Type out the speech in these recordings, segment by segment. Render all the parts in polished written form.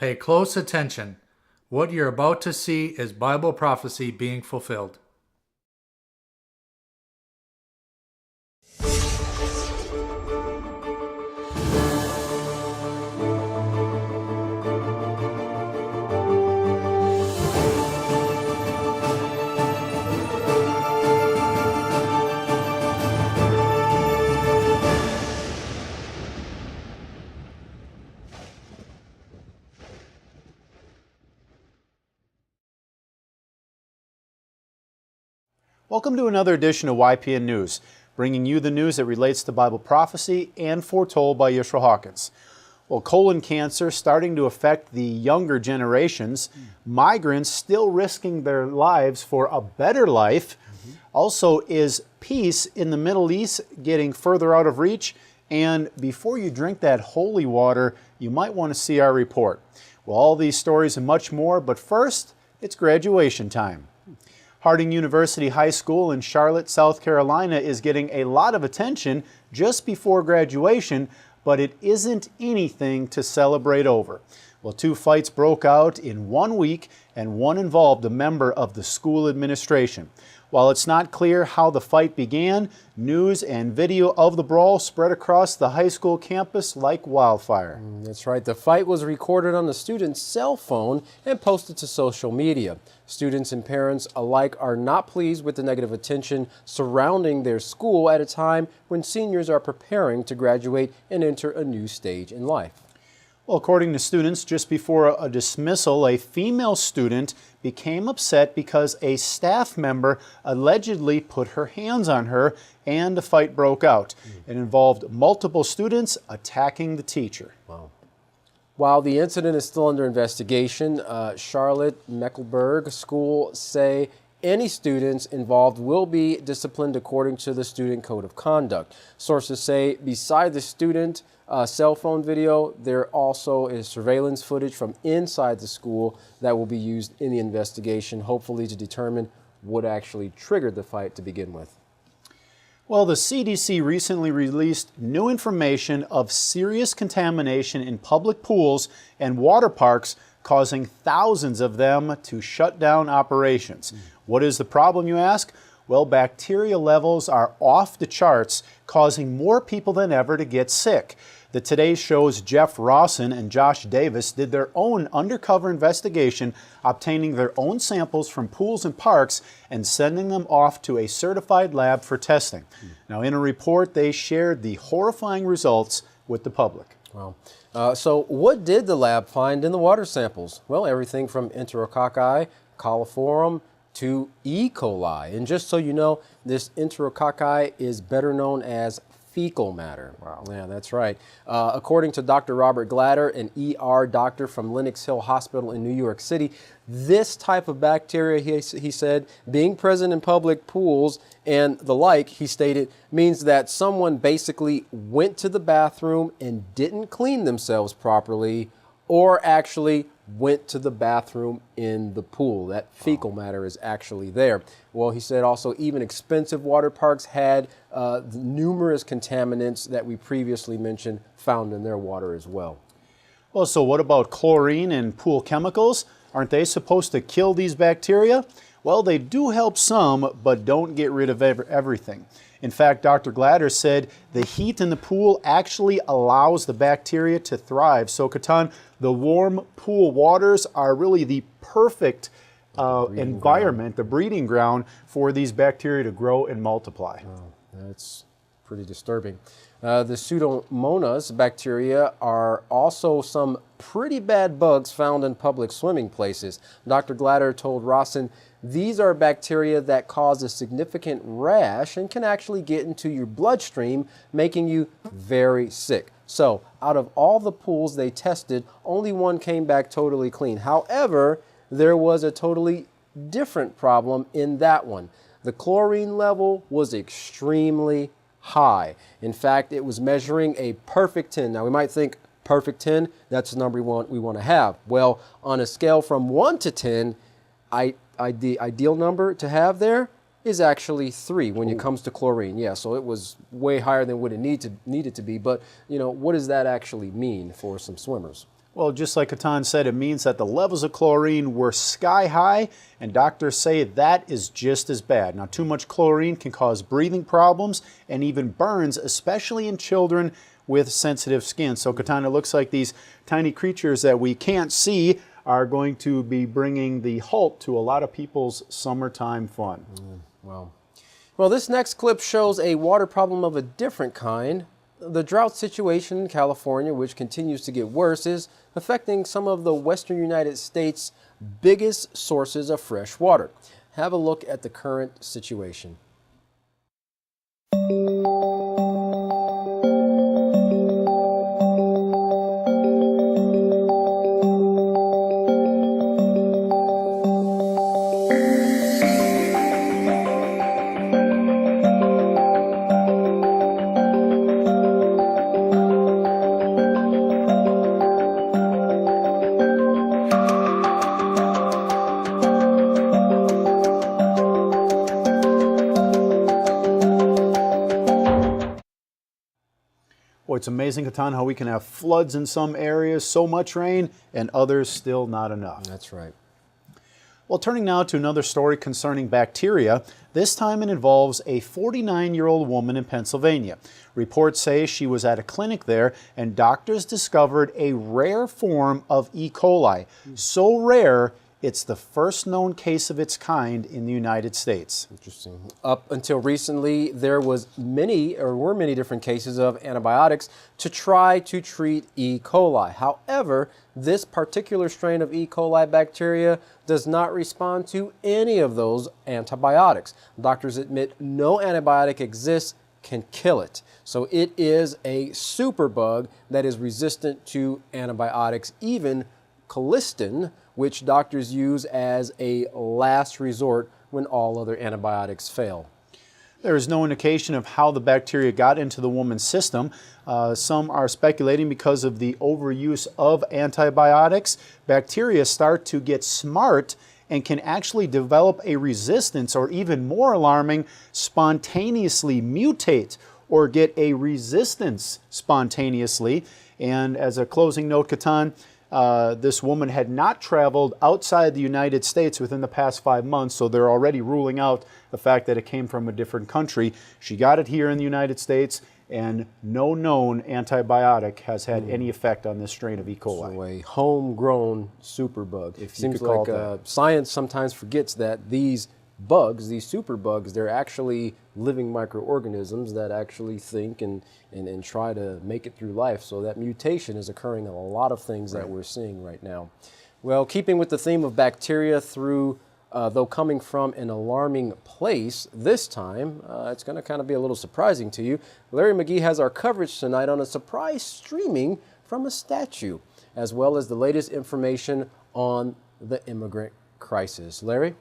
Pay close attention. What you're about to see is Bible prophecy being fulfilled. Welcome to another edition of YPN News, bringing you the news that relates to Bible prophecy and foretold by Yisrael Hawkins. Well, colon cancer starting to affect the younger generations, migrants still risking their lives for a better life. Also, is peace in the Middle East getting further out of reach? And before you drink that holy water, you might want to see our report. Well, all these stories and much more, but first, it's graduation time. Harding University High School in Charlotte, South Carolina is getting a lot of attention just before graduation, but it isn't anything to celebrate over. Well, two fights broke out in 1 week, and one involved a member of the school administration. While it's not clear how the fight began, news and video of the brawl spread across the high school campus like wildfire. That's right. The fight was recorded on the student's cell phone and posted to social media. Students and parents alike are not pleased with the negative attention surrounding their school at a time when seniors are preparing to graduate and enter a new stage in life. Well, according to students, just before a dismissal, a female student became upset because a staff member allegedly put her hands on her, and a fight broke out. It involved multiple students attacking the teacher. Wow. While the incident is still under investigation, Charlotte Mecklenburg School say any students involved will be disciplined according to the Student Code of Conduct. Sources say beside the student cell phone video, there also is surveillance footage from inside the school that will be used in the investigation, hopefully to determine what actually triggered the fight to begin with. Well, the CDC recently released new information of serious contamination in public pools and water parks, causing thousands of them to shut down operations. What is the problem, you ask? Well, bacteria levels are off the charts, causing more people than ever to get sick. The Today Show's Jeff Rawson and Josh Davis did their own undercover investigation, obtaining their own samples from pools and parks and sending them off to a certified lab for testing. Now, in a report, they shared the horrifying results with the public. Wow. So what did the lab find in the water samples? Well, everything from Enterococci, coliform, to E-Coli. And just so you know, this Enterococci is better known as fecal matter. Wow. Yeah, that's right. According to Dr. Robert Glatter, an ER doctor from Lenox Hill Hospital in New York City, this type of bacteria, he said, being present in public pools and the like, he stated, means that someone basically went to the bathroom and didn't clean themselves properly, or actually went to the bathroom in the pool. That fecal matter is actually there. Well, he said also even expensive water parks had numerous contaminants that we previously mentioned found in their water as well. Well, so what about chlorine and pool chemicals? Aren't they supposed to kill these bacteria? Well, they do help some, but don't get rid of everything. In fact, Dr. Glatter said the heat in the pool actually allows the bacteria to thrive. So, Katan, the warm pool waters are really the perfect environment, the breeding ground for these bacteria to grow and multiply. Oh, that's pretty disturbing. The Pseudomonas bacteria are also some pretty bad bugs found in public swimming places. Dr. Glatter told Rawson these are bacteria that cause a significant rash and can actually get into your bloodstream, making you very sick. So, out of all the pools they tested, only one came back totally clean. However, there was a totally different problem in that one. The chlorine level was extremely high. In fact, it was measuring a perfect 10. Now, we might think perfect 10, that's the number we want to have. Well, on a scale from 1 to 10, the ideal number to have there is actually 3 when it comes to chlorine. Yeah, so it was way higher than what it needed to be. But, you know, what does that actually mean for some swimmers? Well, just like Katan said, it means that the levels of chlorine were sky high, and doctors say that is just as bad. Now, too much chlorine can cause breathing problems and even burns, especially in children with sensitive skin. So, Katan, it looks like these tiny creatures that we can't see are going to be bringing the halt to a lot of people's summertime fun. Wow. Well, this next clip shows a water problem of a different kind. The drought situation in California, which continues to get worse, is affecting some of the western United States' biggest sources of fresh water. Have a look at the current situation. Boy, it's amazing, Katan, how we can have floods in some areas, so much rain, and others still not enough. That's right. Well, turning now to another story concerning bacteria. This time it involves a 49-year-old woman in Pennsylvania. Reports say she was at a clinic there and doctors discovered a rare form of E. coli. So rare, it's the first known case of its kind in the United States. Interesting. Up until recently, there were many different cases of antibiotics to try to treat E. coli. However, this particular strain of E. coli bacteria does not respond to any of those antibiotics. Doctors admit no antibiotic exists can kill it. So it is a superbug that is resistant to antibiotics, even colistin, which doctors use as a last resort when all other antibiotics fail. There is no indication of how the bacteria got into the woman's system. Some are speculating because of the overuse of antibiotics. Bacteria start to get smart and can actually develop a resistance, or even more alarming, spontaneously mutate or get a resistance spontaneously. And as a closing note, Katan, this woman had not traveled outside the United States within the past 5 months, so they're already ruling out the fact that it came from a different country. She got it here in the United States, and no known antibiotic has had any effect on this strain of E. coli. So a homegrown superbug. It seems like science sometimes forgets that these bugs, these superbugs, they're actually living microorganisms that actually think and try to make it through life. So that mutation is occurring in a lot of things that we're seeing right now. Well, keeping with the theme of bacteria though coming from an alarming place, this time it's going to kind of be a little surprising to you. Larry McGee has our coverage tonight on a surprise streaming from a statue, as well as the latest information on the immigrant crisis. Larry?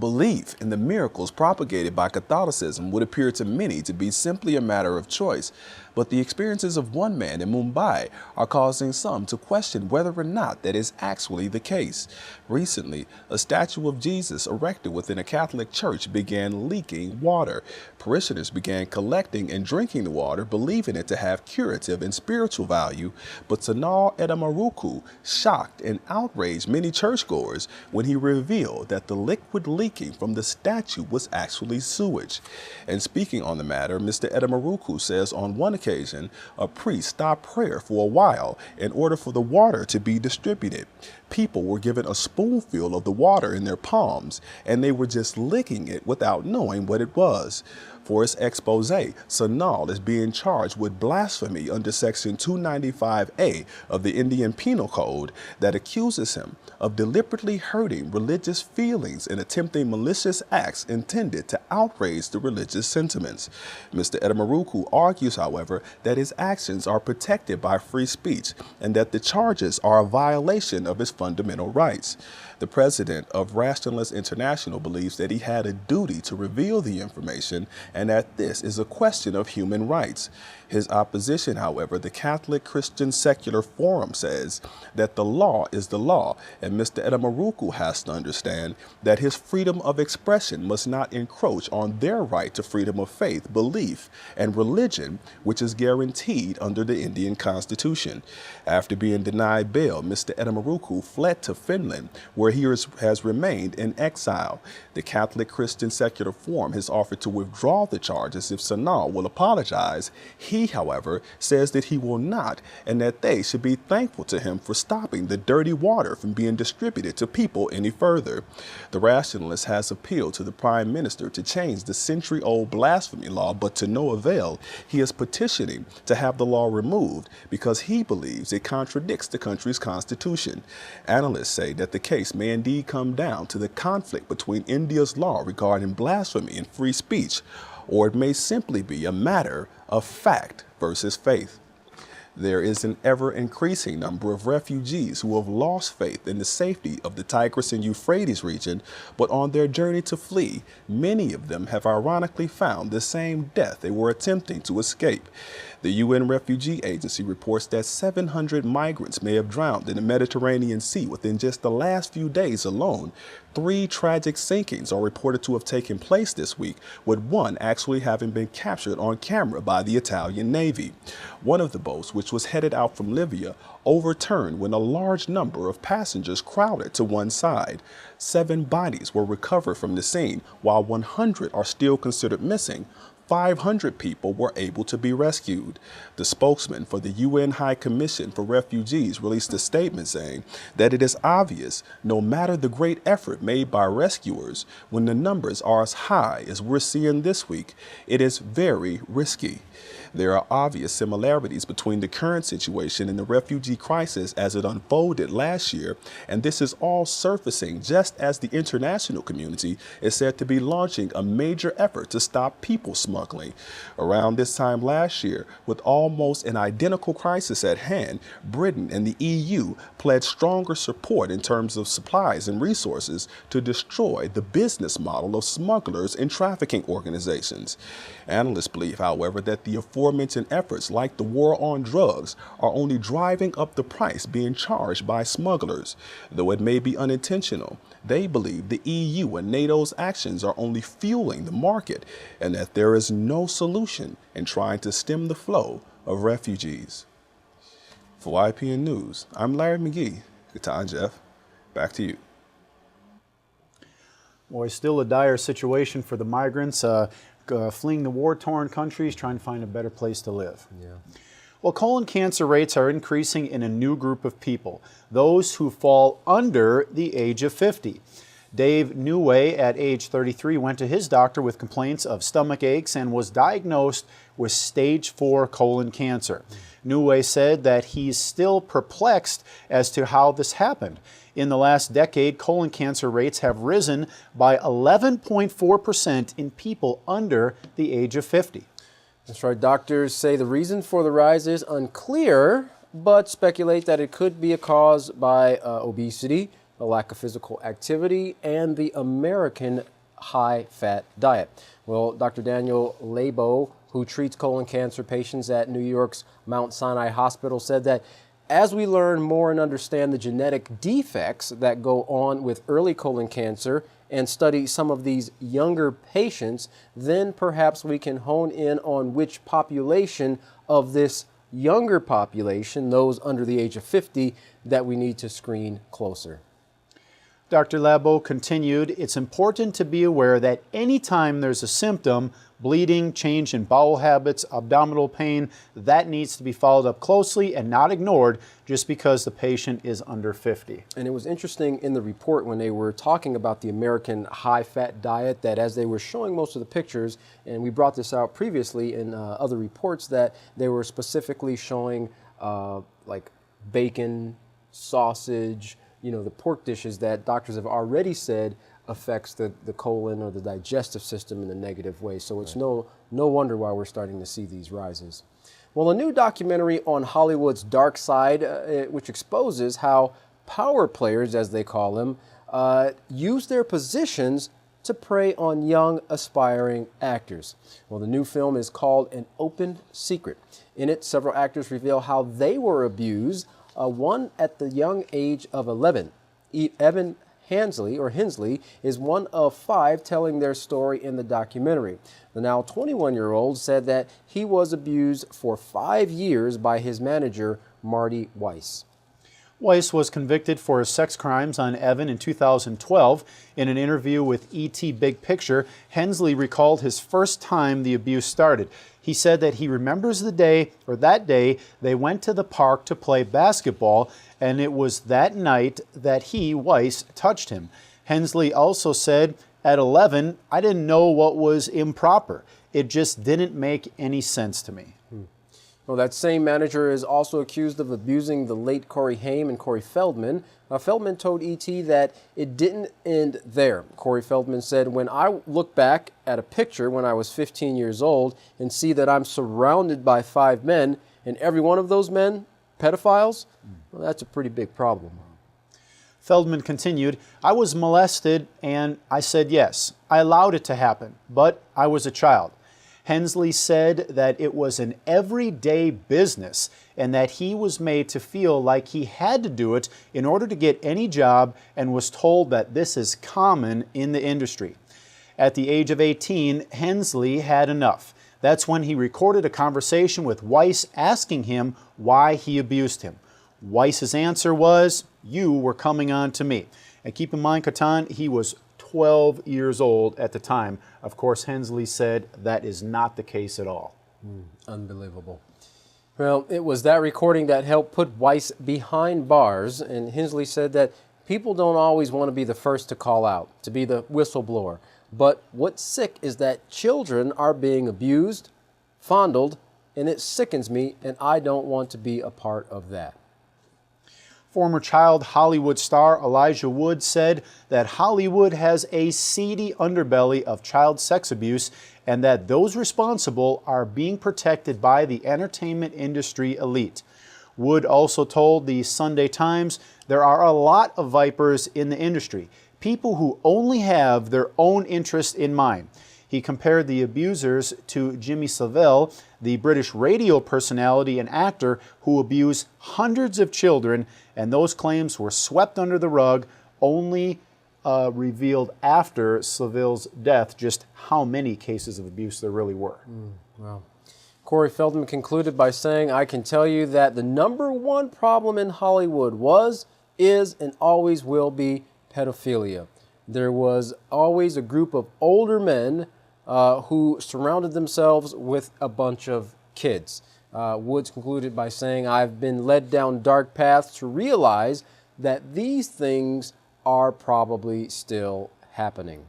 Belief in the miracles propagated by Catholicism would appear to many to be simply a matter of choice, but the experiences of one man in Mumbai are causing some to question whether or not that is actually the case. Recently, a statue of Jesus erected within a Catholic church began leaking water. Parishioners began collecting and drinking the water, believing it to have curative and spiritual value, but Sanal Edamaruku shocked and outraged many churchgoers when he revealed that the liquid leaking from the statue was actually sewage. And speaking on the matter, Mr. Edamaruku says on one occasion, a priest stopped prayer for a while in order for the water to be distributed. People were given a spoonful of the water in their palms, and they were just licking it without knowing what it was. For his expose, Sanal is being charged with blasphemy under Section 295A of the Indian Penal Code that accuses him of deliberately hurting religious feelings and attempting malicious acts intended to outrage the religious sentiments. Mr. Edamaruku argues, however, that his actions are protected by free speech and that the charges are a violation of his fundamental rights. The president of Rationalist International believes that he had a duty to reveal the information and that this is a question of human rights. His opposition, however, the Catholic Christian Secular Forum, says that the law is the law, and Mr. Edamaruku has to understand that his freedom of expression must not encroach on their right to freedom of faith, belief, and religion, which is guaranteed under the Indian Constitution. After being denied bail, Mr. Edamaruku fled to Finland, where he has remained in exile. The Catholic Christian Secular Forum has offered to withdraw the charges if Sanal will apologize. He, however, says that he will not, and that they should be thankful to him for stopping the dirty water from being distributed to people any further. The rationalist has appealed to the Prime Minister to change the century-old blasphemy law, but to no avail. He is petitioning to have the law removed because he believes it contradicts the country's constitution. Analysts say that the case may indeed come down to the conflict between India's law regarding blasphemy and free speech, or it may simply be a matter of fact versus faith. There is an ever-increasing number of refugees who have lost faith in the safety of the Tigris and Euphrates region, but on their journey to flee, many of them have ironically found the same death they were attempting to escape. The UN Refugee Agency reports that 700 migrants may have drowned in the Mediterranean Sea within just the last few days alone. 3 tragic sinkings are reported to have taken place this week, with one actually having been captured on camera by the Italian Navy. One of the boats, which was headed out from Libya, overturned when a large number of passengers crowded to one side. 7 bodies were recovered from the scene, while 100 are still considered missing. 500 people were able to be rescued. The spokesman for the UN High Commission for Refugees released a statement saying that it is obvious, no matter the great effort made by rescuers, when the numbers are as high as we're seeing this week, it is very risky. There are obvious similarities between the current situation and the refugee crisis as it unfolded last year, and this is all surfacing just as the international community is said to be launching a major effort to stop people smuggling. Around this time last year, with almost an identical crisis at hand, Britain and the EU pledged stronger support in terms of supplies and resources to destroy the business model of smugglers and trafficking organizations. Analysts believe, however, that the aforementioned efforts, like the war on drugs, are only driving up the price being charged by smugglers. Though it may be unintentional, they believe the EU and NATO's actions are only fueling the market and that there is no solution in trying to stem the flow of refugees. For YPN News, I'm Larry McGee. Katan Jeff, back to you. Boy, still a dire situation for the migrants fleeing the war-torn countries, trying to find a better place to live. Yeah. Well, colon cancer rates are increasing in a new group of people, those who fall under the age of 50. Dave Neway, at age 33, went to his doctor with complaints of stomach aches and was diagnosed with stage 4 colon cancer. Neway said that he's still perplexed as to how this happened. In the last decade, colon cancer rates have risen by 11.4% in people under the age of 50. That's right. Doctors say the reason for the rise is unclear, but speculate that it could be a cause by obesity, a lack of physical activity, and the American high-fat diet. Well, Dr. Daniel Labo, who treats colon cancer patients at New York's Mount Sinai Hospital, said that as we learn more and understand the genetic defects that go on with early colon cancer and study some of these younger patients, then perhaps we can hone in on which population of this younger population, those under the age of 50, that we need to screen closer. Dr. Labo continued, it's important to be aware that anytime there's a symptom, bleeding, change in bowel habits, abdominal pain, that needs to be followed up closely and not ignored just because the patient is under 50. And it was interesting in the report when they were talking about the American high-fat diet that as they were showing most of the pictures, and we brought this out previously in other reports, that they were specifically showing like bacon, sausage, you know, the pork dishes that doctors have already said affects the colon or the digestive system in a negative way. So it's no wonder why we're starting to see these rises. Well, a new documentary on Hollywood's dark side, which exposes how power players, as they call them, use their positions to prey on young, aspiring actors. Well, the new film is called An Open Secret. In it, several actors reveal how they were abused, one at the young age of 11. Evan Hensley is one of 5 telling their story in the documentary. The now 21-year-old said that he was abused for 5 years by his manager, Marty Weiss. Weiss was convicted for his sex crimes on Evan in 2012. In an interview with E.T. Big Picture, Hensley recalled his first time the abuse started. He said that he remembers that day they went to the park to play basketball, and it was that night that Weiss, touched him. Hensley also said, at 11, I didn't know what was improper. It just didn't make any sense to me. Well, that same manager is also accused of abusing the late Corey Haim and Corey Feldman. Feldman told E.T. that it didn't end there. Corey Feldman said, when I look back at a picture when I was 15 years old and see that I'm surrounded by 5 men, and every one of those men, pedophiles, well, that's a pretty big problem. Feldman continued, I was molested and I said yes. I allowed it to happen, but I was a child. Hensley said that it was an everyday business and that he was made to feel like he had to do it in order to get any job, and was told that this is common in the industry. At the age of 18, Hensley had enough. That's when he recorded a conversation with Weiss asking him why he abused him. Weiss's answer was, you were coming on to me. And keep in mind, Katan, he was 12 years old at the time. Of course, Hensley said that is not the case at all. Unbelievable. Well, it was that recording that helped put Weiss behind bars, and Hensley said that people don't always want to be the first to call out, to be the whistleblower. But what's sick is that children are being abused, fondled, and it sickens me, and I don't want to be a part of that. Former child Hollywood star Elijah Wood said that Hollywood has a seedy underbelly of child sex abuse, and that those responsible are being protected by the entertainment industry elite. Wood also told the Sunday Times there are a lot of vipers in the industry, people who only have their own interest in mind. He compared the abusers to Jimmy Savile, the British radio personality and actor who abused hundreds of children, and those claims were swept under the rug, only revealed after Savile's death just how many cases of abuse there really were. Wow. Corey Feldman concluded by saying, I can tell you that the #1 problem in Hollywood was, is, and always will be pedophilia. There was always a group of older men who surrounded themselves with a bunch of kids. Woods concluded by saying, I've been led down dark paths to realize that these things are probably still happening.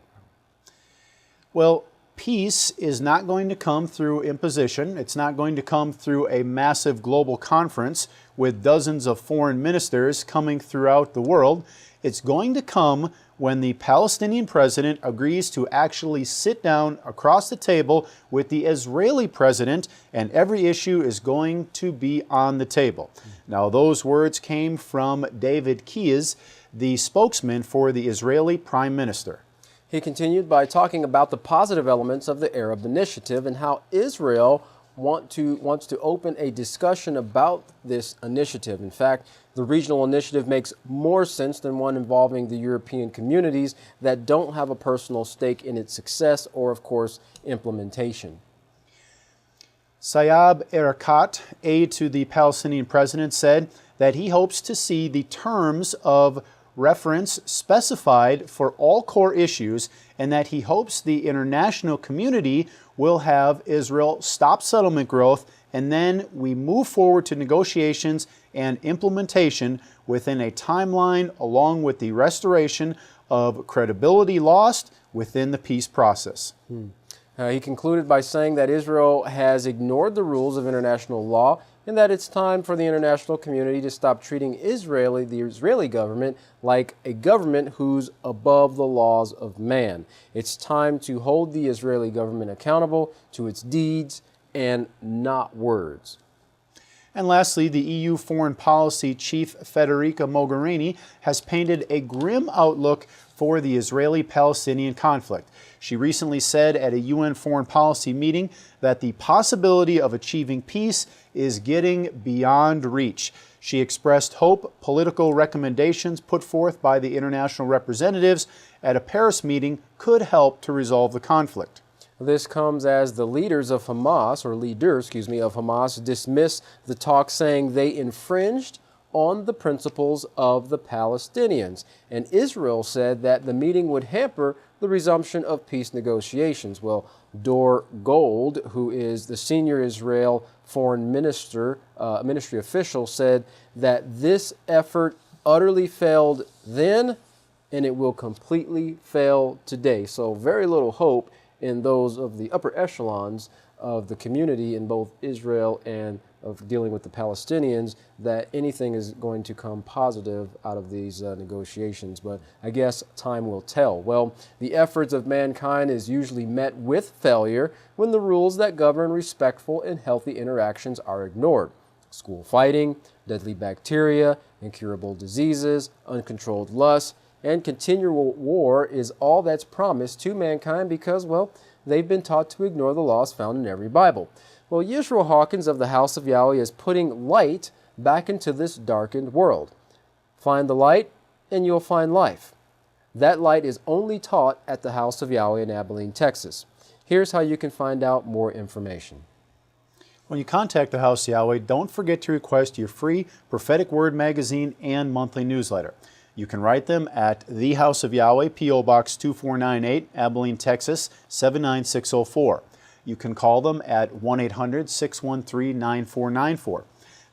Well, peace is not going to come through imposition. It's not going to come through a massive global conference with dozens of foreign ministers coming throughout the world. It's going to come when the Palestinian president agrees to actually sit down across the table with the Israeli president, and every issue is going to be on the table. Now, those words came from David Keyes, the spokesman for the Israeli prime minister. He continued by talking about the positive elements of the Arab Initiative and how Israel wants to open a discussion about this initiative. In fact, the regional initiative makes more sense than one involving the European communities that don't have a personal stake in its success or, of course, implementation. Saeb Erekat, aide to the Palestinian president, said that he hopes to see the terms of reference specified for all core issues, and that he hopes the international community will have Israel stop settlement growth, and then we move forward to negotiations and implementation within a timeline, along with the restoration of credibility lost within the peace process. He concluded by saying that Israel has ignored the rules of international law and that it's time for the international community to stop treating the Israeli government like a government who's above the laws of man. It's time to hold the Israeli government accountable to its deeds and not words. And lastly, the EU Foreign Policy Chief Federica Mogherini has painted a grim outlook for the Israeli-Palestinian conflict. She recently said at a UN foreign policy meeting that the possibility of achieving peace is getting beyond reach. She expressed hope political recommendations put forth by the international representatives at a Paris meeting could help to resolve the conflict. This comes as the leaders of Hamas, of Hamas, dismissed the talks, saying they infringed on the principles of the Palestinians. And Israel said that the meeting would hamper the resumption of peace negotiations. Well, Dor Gold, who is the senior Israel foreign ministry official, said that this effort utterly failed then, and it will completely fail today. So very little hope in those of the upper echelons of the community in both Israel and of dealing with the Palestinians that anything is going to come positive out of these negotiations. But I guess time will tell. Well, the efforts of mankind is usually met with failure when the rules that govern respectful and healthy interactions are ignored. School fighting, deadly bacteria, incurable diseases, uncontrolled lust, and continual war is all that's promised to mankind because, well, they've been taught to ignore the laws found in every Bible. Well, Yisrael Hawkins of the House of Yahweh is putting light back into this darkened world. Find the light and you'll find life. That light is only taught at the House of Yahweh in Abilene, Texas. Here's how you can find out more information. When you contact the House of Yahweh, don't forget to request your free Prophetic Word magazine and monthly newsletter. You can write them at The House of Yahweh, P.O. Box 2498, Abilene, Texas 79604. You can call them at 1-800-613-9494.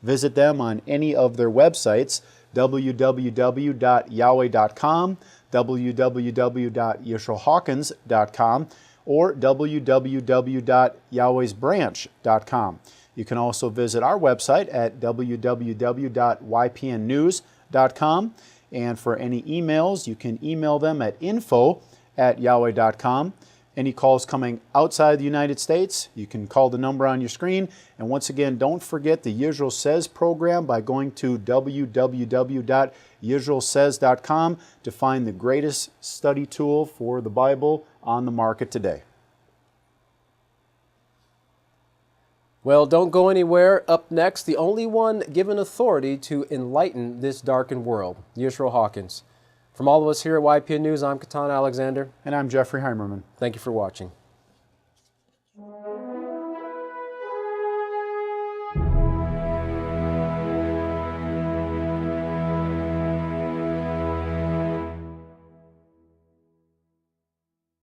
Visit them on any of their websites, www.yahweh.com, www.yisraelhawkins.com, or www.yahwehsbranch.com. You can also visit our website at www.ypnnews.com. And for any emails, you can email them at info@yahweh.com. Any calls coming outside the United States, you can call the number on your screen. And once again, don't forget the Yisrael Says program by going to www.yisraelsays.com to find the greatest study tool for the Bible on the market today. Well, don't go anywhere. Up next, the only one given authority to enlighten this darkened world, Yisrael Hawkins. From all of us here at YPN News, I'm Katan Alexander. And I'm Jeffrey Heimerman. Thank you for watching.